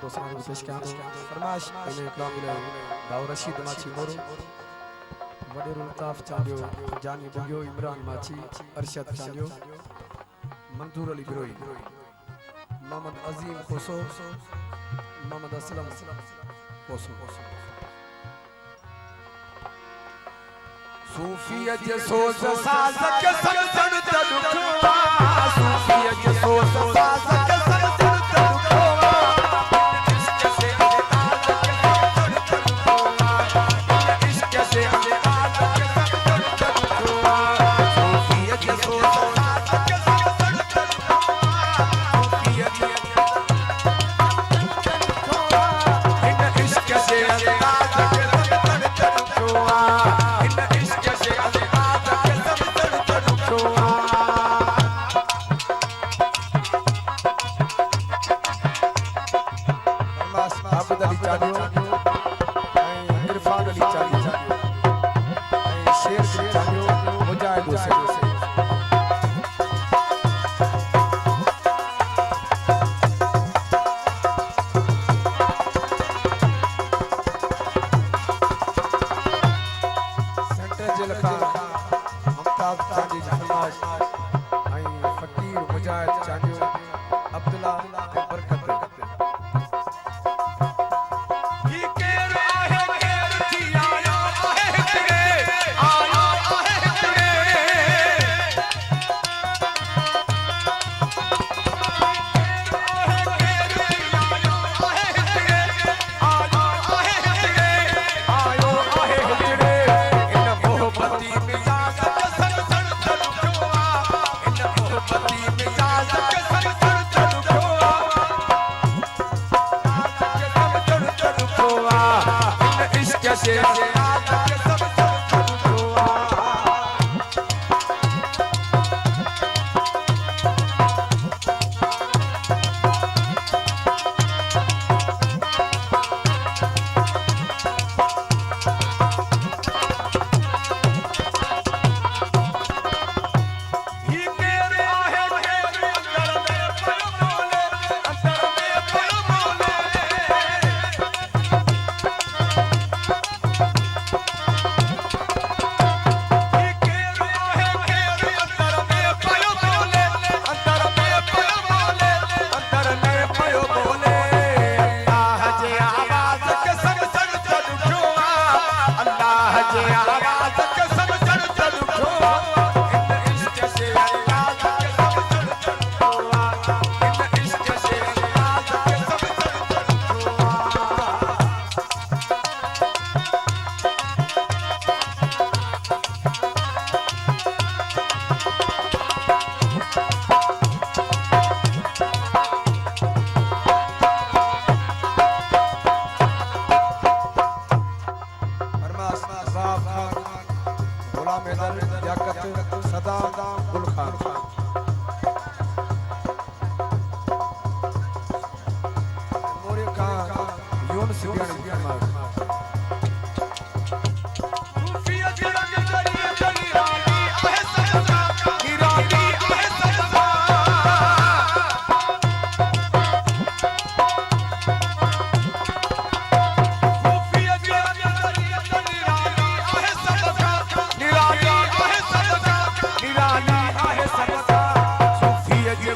दोस्तों पेश किया फरमाइश इन कलाम मिले भाव रशीद माची मोरो वडेरो अल्ताफ चांदियो जानी बुगियो इमरान माची अरशद चांदियो मंजूर अली बिरोई मोहम्मद अजीम कोसो मोहम्मद असलम कोसो सूफियत सोच साज के संग संग तड़ुआ सूफियत सोच साज के संग संग तड़ुआ इश्क से अंदाज के संग तड़ुआ इश्क से अंदाज के संग तड़ुआ सूफियत सोच साज के संग संग तड़ुआ सूफियत इन इश्क से अंदाज के संग तड़ुआ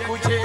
मुझे